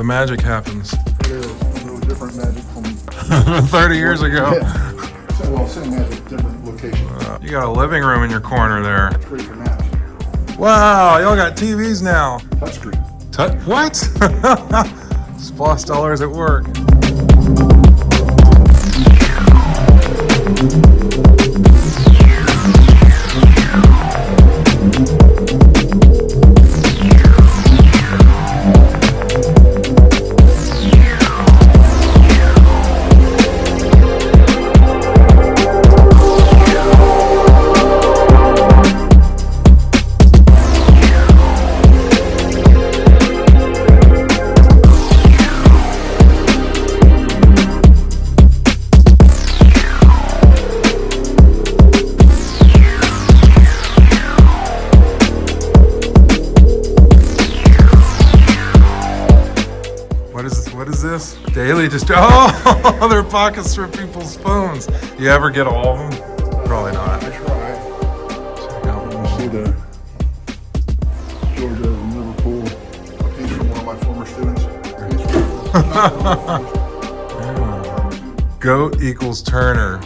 Magic happens. It is a little different magic from 30 years ago. Yeah. Well, same magic, different location. You got a living room in your corner there. It's great for naps. Wow, y'all got TVs now. Touchscreen. What? Splash dollars at work. What is this? Daily just, oh, they're pockets for people's phones. You ever get all of them? Probably not. I try. You see the Georgia and Liverpool piece from one of my former students. Goat equals Turner.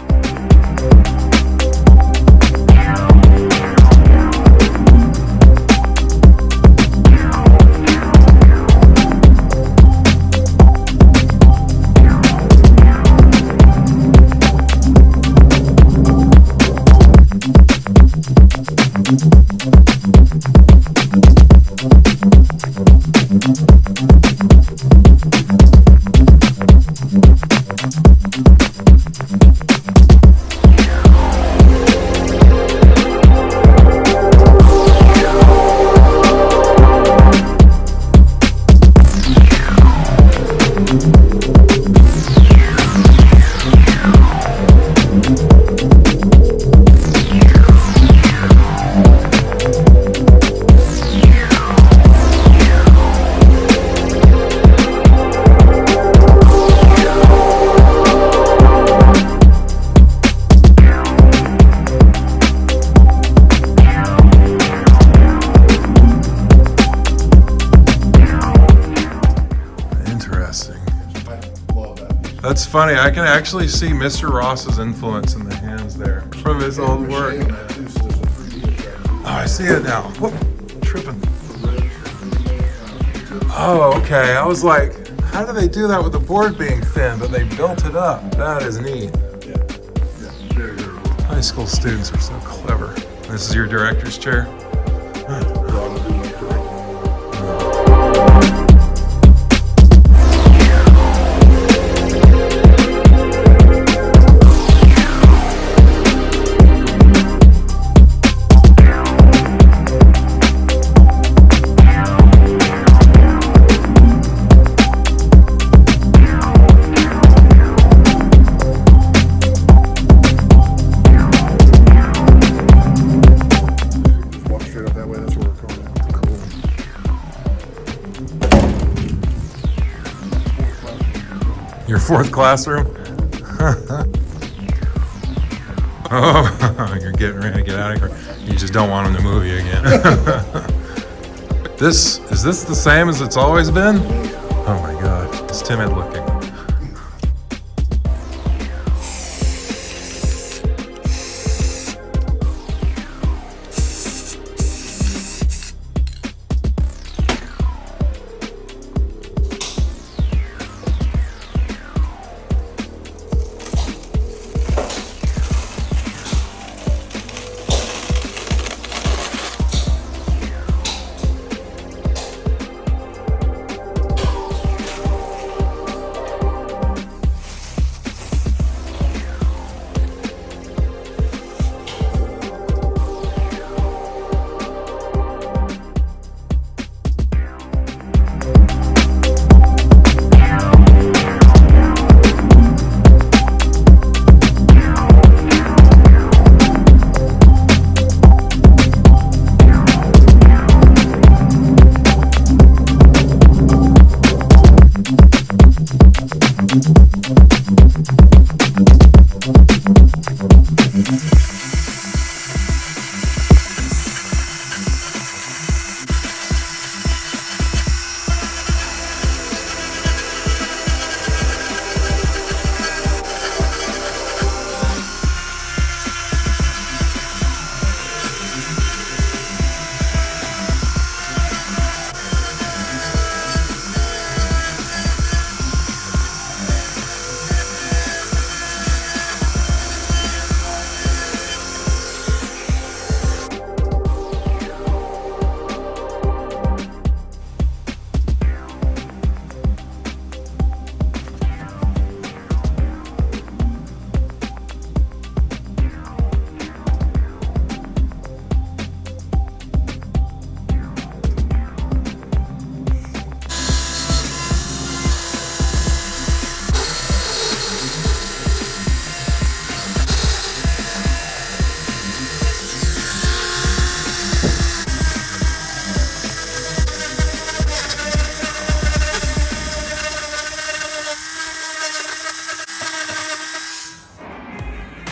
That's funny. I can actually see Mr. Ross's influence in the hands there from his old work. Oh, I see it now. Whoop, tripping. Oh, okay. I was like, how do they do that with the board being thin? But they built it up. That is neat. Yeah, very, very cool. High school students are so clever. This is your director's chair? Your fourth classroom? Oh, you're getting ready to get out of here. You just don't want him to move you again. Is this the same as it's always been? Oh my God, it's timid looking.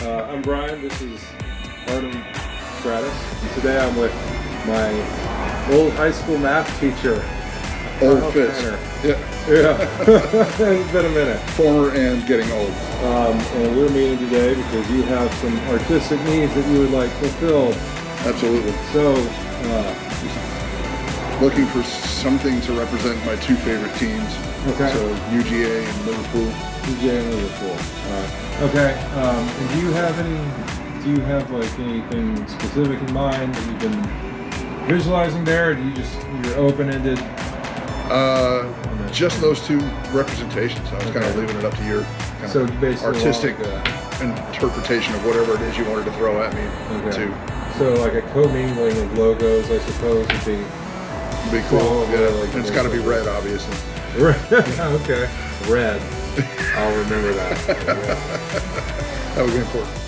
I'm Brian, this is Artem Stratus, and today I'm with my old high school math teacher. Old Fitz. Yeah. Yeah, it's been a minute. Former and getting old. And we're meeting today because you have some artistic needs that you would like fulfilled. Absolutely. So, Looking for something to represent my two favorite teams. Okay. So UGA and Liverpool. UGA and Liverpool. Okay. And do you have like anything specific in mind that you've been visualizing there, or do you're open-ended? Just those two representations. I was kind of leaving it up to your kind So of basically artistic interpretation of whatever it is you wanted to throw at me. Okay. So like a commingling of logos, I suppose, would be cool. Well, Yeah, like and it's got to be red, obviously. okay. Red. I'll remember that. That would be important.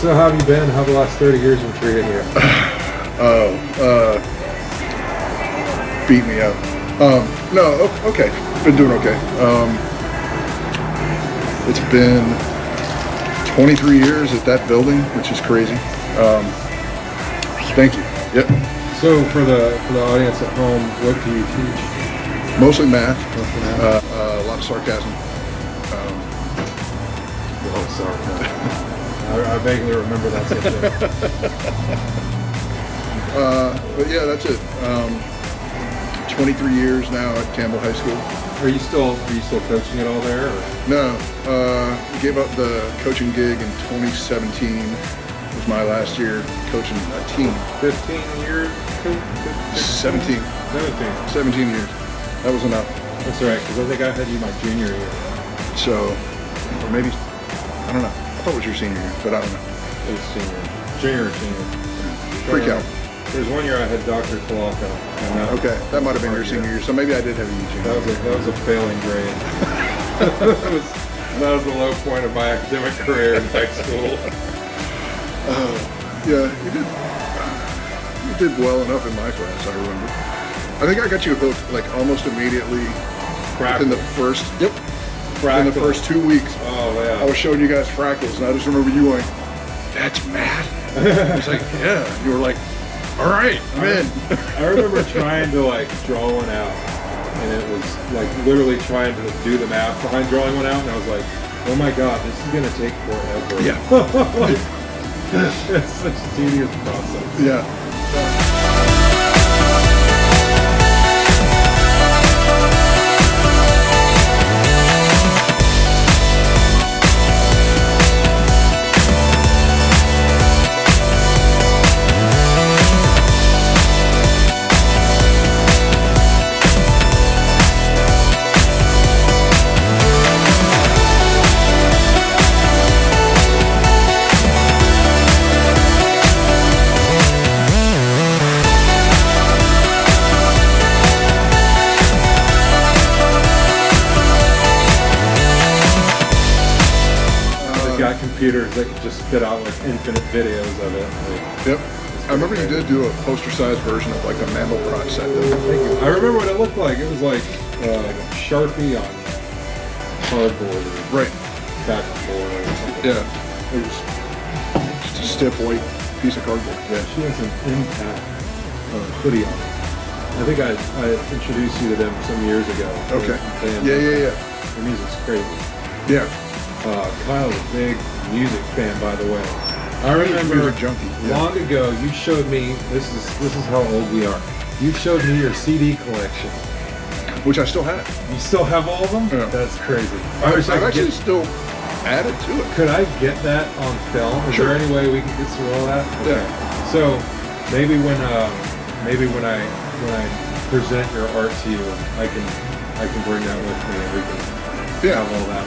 So how have you been? How have the last 30 years been treating you? Beat me up. No, okay. Been doing okay. It's been 23 years at that building, which is crazy. Thank you. Yep. So for the audience at home, what do you teach? Mostly math. A lot of sarcasm. Oh, sorry. I vaguely remember that subject. But yeah, that's it. 23 years now at Campbell High School. Are you still coaching at all there? Or? No, gave up the coaching gig in 2017. It was my last year coaching a team. 15 years? 17. 17 years. That was enough. That's right, because I think I had you my junior year. So, or maybe, I don't know. I thought it was your senior year, but I don't know. It was junior or senior. Freak out. There's one year I had Dr. Kalaka. Okay, that might have been your senior year, so maybe I did have you junior. That was a failing grade. that was the low point of my academic career in high school. Yeah, you did well enough in my class, I remember. I think I got you hooked like almost immediately within the first, in the first 2 weeks. Oh, yeah. I was showing you guys fractals, and I just remember you going, "That's mad." I was like, "Yeah." You were like, "All right, I'm in." I remember trying to like draw one out, and it was like literally trying to do the math behind drawing one out, and I was like, "Oh my god, this is gonna take forever." Yeah. It's such a tedious process. Yeah. Computers that could just spit out like infinite videos of it. Like, Yep. I remember you did do a poster-sized version of like a Mandelbrot set. Thank you. I remember what it looked like. It was like Sharpie on cardboard or Right. backboard or something. Yeah. It was just a stiff white piece of cardboard. Yeah, she has an Impact hoodie on. I think I introduced you to them some years ago. Okay. Band Yeah. Their music's crazy. Yeah. Kyle's a big music fan, by the way. I remember Music junkie. Yeah. long ago you showed me, this is how old we are. You showed me your CD collection. Which I still have. You still have all of them? Yeah. That's crazy. I've actually still added to it. Could I get that on film? Is Sure. there any way we can get through all that? Okay. Yeah. So maybe when I present your art to you, I can bring that with me and we can have all that.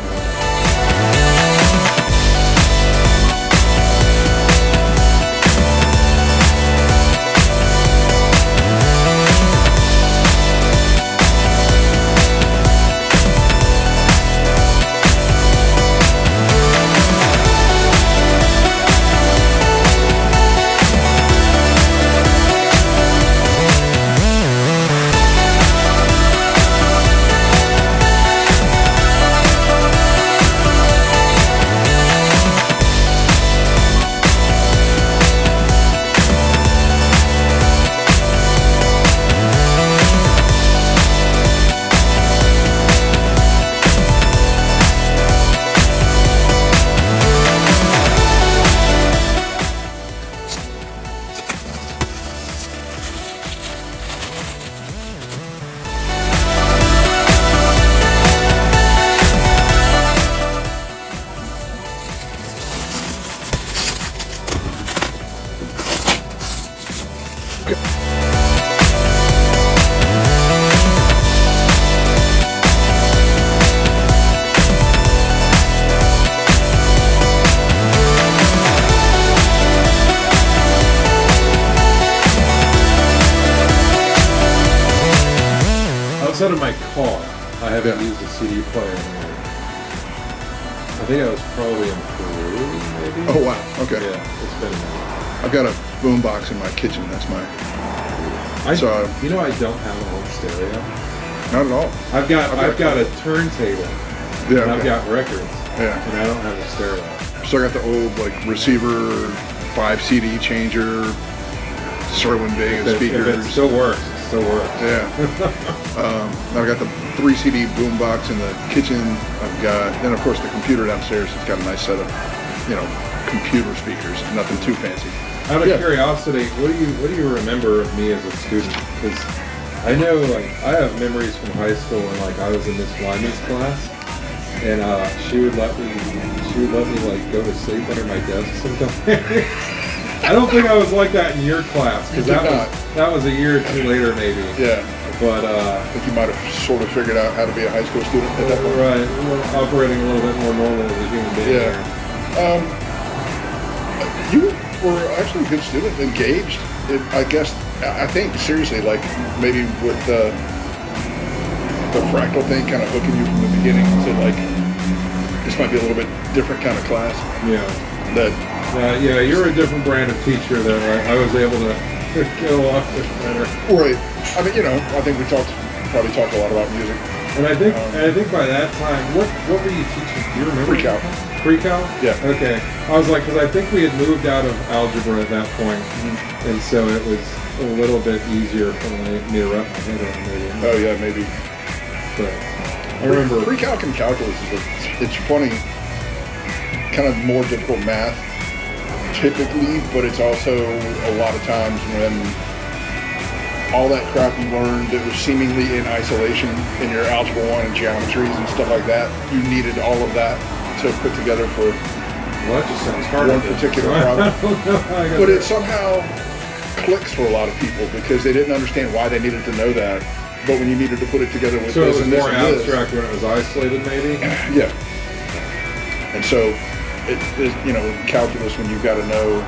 Outside of my car, I haven't used a CD player anymore. I think I was probably in Peru, maybe. Oh wow. Okay. Yeah, it's been a minute. I've got a boom box in my kitchen. That's my. I don't have a home stereo. Not at all. I've got a turntable. Yeah. And I've Okay. got records. Yeah. And I don't have a stereo. So I got the old like receiver, 5 CD changer, Serwin Vega If speakers. it still works, it still works. Yeah. I've got the 3 CD boombox in the kitchen. I've got, then of course the computer downstairs has got a nice set of, computer speakers, nothing too fancy. Out of curiosity, what do you remember of me as a student? Because I know, like, I have memories from high school, and like I was in Miss Wyman's class, and she would let me like go to sleep under my desk sometimes. I don't think I was like that in your class, because that was a year or two later maybe. Yeah. But I think you might have sort of figured out how to be a high school student at that point. Right, operating a little bit more normal as a human being. Yeah. You were actually a good student, engaged. I think seriously, like maybe with the fractal thing kind of hooking you from the beginning to like, this might be a little bit different kind of class. Yeah. Yeah, you're a different brand of teacher that I was able to get along with better. Right. I mean, I think we probably talked a lot about music. And I think by that time, what were you teaching? Do you remember? Pre-cal. Pre-cal? Yeah. Okay. I was like, because I think we had moved out of algebra at that point, and so it was a little bit easier for me to wrap my head around maybe. Oh yeah, maybe. But I remember pre-calc and calculus it's funny, kind of more difficult math typically, but it's also a lot of times when all that crap you learned that was seemingly in isolation in your algebra 1 and geometries and stuff like that, you needed all of that to put together for that just sounds hard one particular problem. But it somehow clicks for a lot of people because they didn't understand why they needed to know that. But when you needed to put it together with so this it was and this more and this, abstract when it was isolated, maybe. Yeah. And so it is, calculus when you've got to know,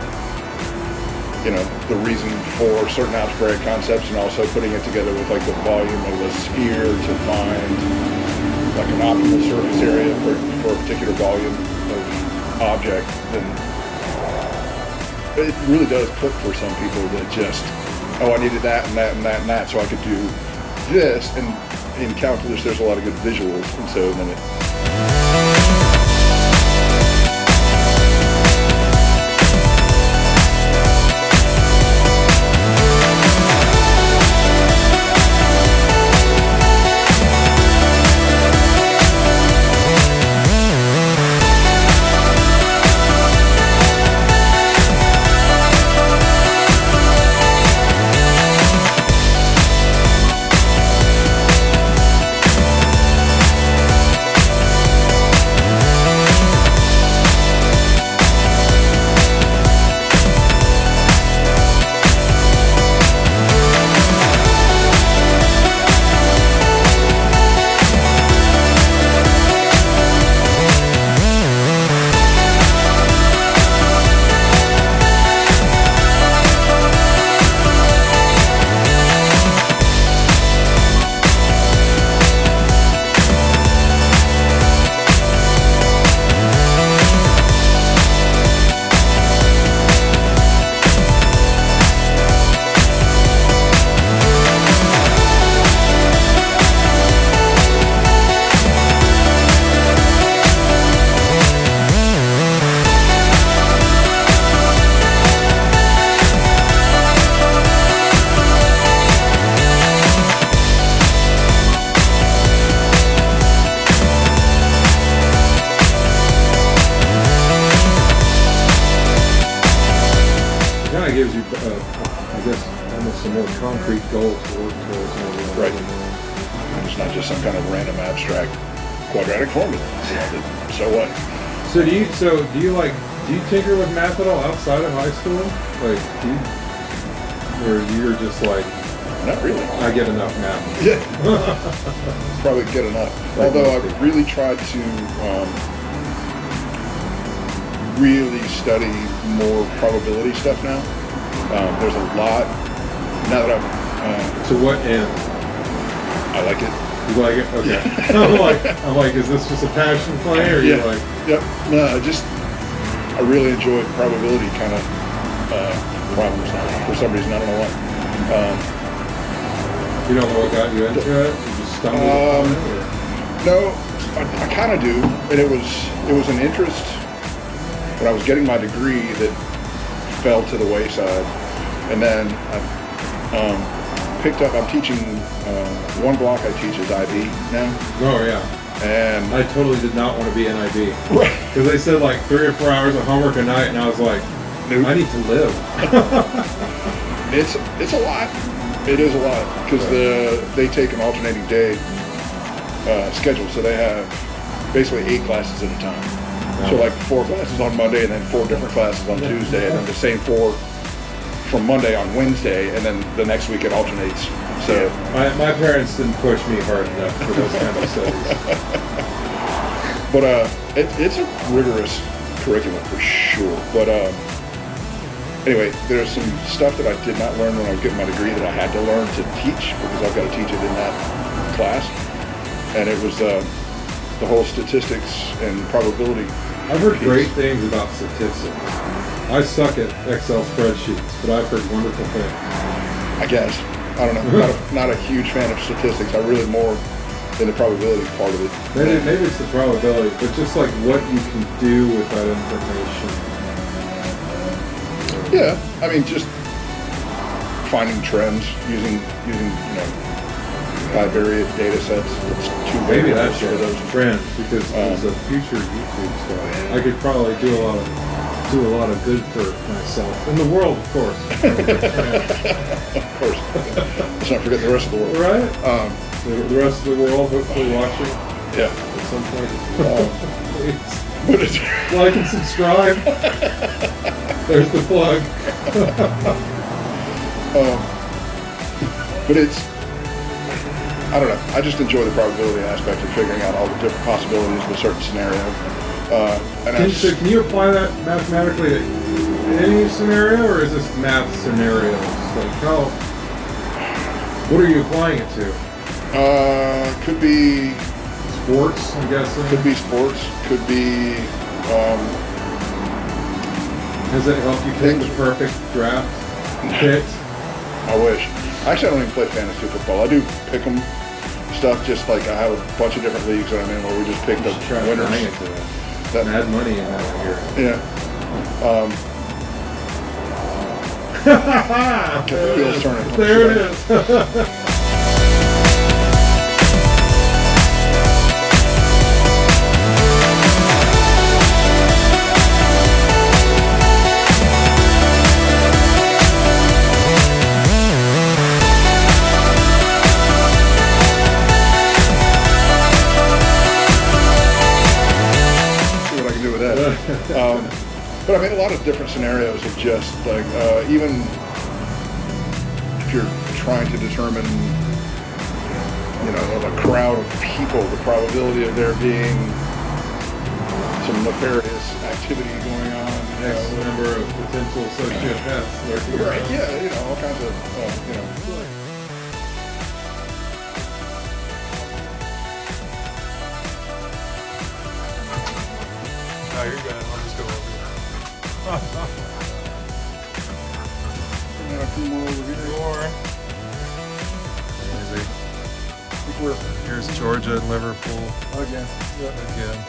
the reason for certain algebraic concepts and also putting it together with like the volume of a sphere to find like an optimal surface area for a particular volume of object, then it really does click for some people that just, I needed that and that and that and that so I could do this. And in calculus there's a lot of good visuals, and so then it gives you, I guess, almost a more concrete goal to work towards. Right. It's not just some kind of random abstract quadratic formula. So what? So do you tinker with math at all outside of high school? Like, or you're just like, not really. I get enough math. Yeah. Probably get enough. Although I've really tried to really study more probability stuff now. There's a lot. Now that I'm... to what end? I like it. You like it? Okay. Yeah. I'm like, is this just a passion play, or you like? Yep. No, I really enjoy probability kind of problems for some reason. I don't know why. You don't know what got you into it? You just stumbled upon it? Or? No, I kind of do, and it was an interest when I was getting my degree that fell to the wayside, and then I picked up. I'm teaching one block I teach is IB now. Oh yeah. And I totally did not want to be NIB. right. Because they said like 3 or 4 hours of homework a night, and I was like, Nope. I need to live. It's a lot. It is a lot because they take an alternating day schedule, so they have basically 8 classes at a time. So like 4 classes on Monday, and then 4 different classes on Tuesday, and then the same 4 from Monday on Wednesday, and then the next week it alternates. So my parents didn't push me hard enough for those kind of studies. but it's a rigorous curriculum for sure. But anyway, there's some stuff that I did not learn when I was getting my degree that I had to learn to teach because I've got to teach it in that class. And it was the whole statistics and probability. I've heard great things about statistics. I suck at Excel spreadsheets, but I've heard wonderful things. I guess. I don't know. Not a huge fan of statistics. I'm really more in the probability part of it. Maybe it's the probability, but just like what you can do with that information. Yeah, I mean, just finding trends using bivariate data sets. It's too Maybe big that's for for those. those trends because it's a future YouTube stuff. I could probably do a lot of good for myself in the world, of course. Of course. Let's not forget the rest of the world. Right? The rest of the world, hopefully watching Yeah. at some point. Please But it's, like and subscribe. There's the plug. but it's, I don't know. I just enjoy the probability aspect of figuring out all the different possibilities of a certain scenario. Can you apply that mathematically to any scenario, or is this math scenarios? Like what are you applying it to? Could be Sports, I'm guessing. could be sports. Could be Has it helped you pick the perfect draft pick? I wish. Actually, I don't even play fantasy football. I do pick 'em stuff. Just like I have a bunch of different leagues that I'm in where we just pick the Try to winners. hang it to that. Add money in that here. Yeah. Get the wheels turning. There it is. See what I can do with that. But I mean, a lot of different scenarios of just like, even if you're trying to determine, of a crowd of people, the probability of there being some nefarious activity going on. X number of potential sociopaths lurking Right, around. yeah, all kinds of, No, you're good. I'll just go over a few more over here. there. Here's Georgia and Liverpool Again. again.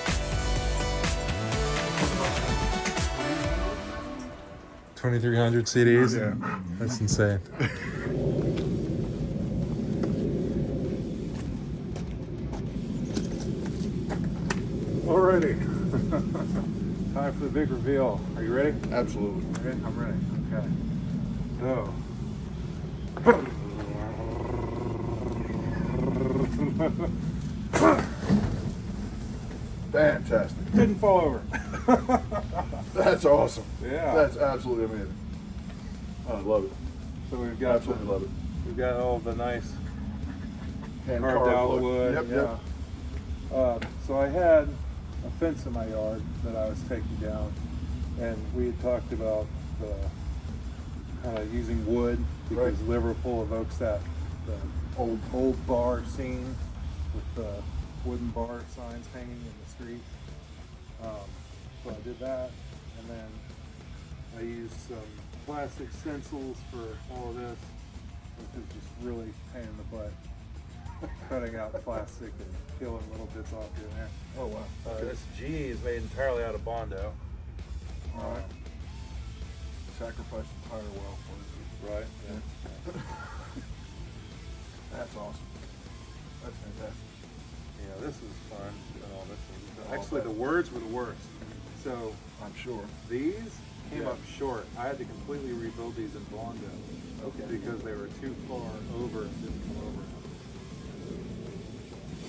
$2,300 CDs? Yeah. That's insane. Alrighty. Time for the big reveal. Are you ready? Absolutely. Ready? I'm ready. Okay. So. Fantastic. Didn't fall over. That's awesome. Yeah. That's absolutely amazing. I love it. So we've got Absolutely love it. we've got all the nice Hand carved out look. wood. Yep, yeah. yep. So I had a fence in my yard that I was taking down, and we had talked about the kind of using wood because Right. Liverpool evokes that the old bar scene with the wooden bar signs hanging in the street. So I did that, and then I used some plastic stencils for all of this, which is just really a pain in the butt. Cutting out plastic and peeling little bits off here and there. Oh, wow. This G is made entirely out of Bondo. All right. Sacrifice entire well for Right. it. That's awesome. That's fantastic. Yeah, this is fun. Oh, this is, actually, the words were the worst. So I'm sure. these came Yeah. up short. I had to completely rebuild these in Bondo. Okay. Because they were too far over and didn't come over.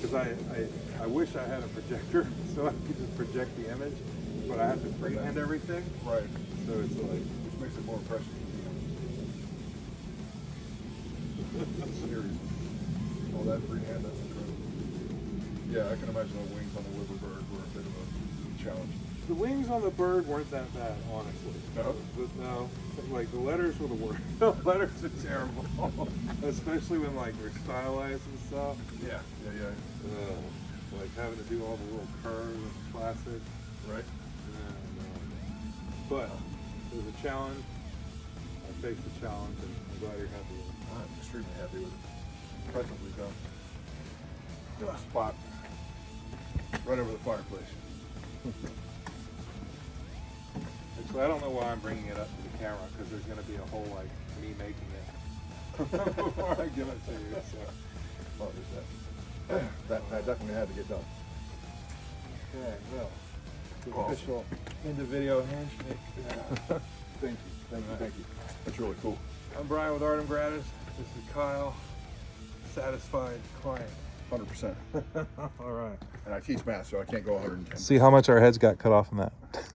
Because I wish I had a projector so I could just project the image, but I have to freehand everything. Right. So it's like, Which makes it more impressive. Seriously. All that freehand, that's incredible. Yeah, I can imagine the wings on the Liverpool were a bit of a challenge. the wings on the bird weren't that bad, honestly. No? No. Like the letters were the worst. The letters are terrible. Especially when like they're stylized and stuff. Yeah. Like having to do all the little curves and plastic. Right? No. But it was a challenge. I faced the challenge and I'm glad you're happy with it. I'm extremely happy with it. Presently done. Got a spot right over the fireplace. Actually, I don't know why I'm bringing it up to the camera because there's going to be a whole like me making it before I give it to you. So. Oh, there's that. That definitely had to get done. Okay, well, the Awesome. official end of video handshake. Thank you. That's really cool. I'm Brian with Artem Gratis. This is Kyle, satisfied client. 100%. All right. And I teach math, so I can't go 110. See how much our heads got cut off in that.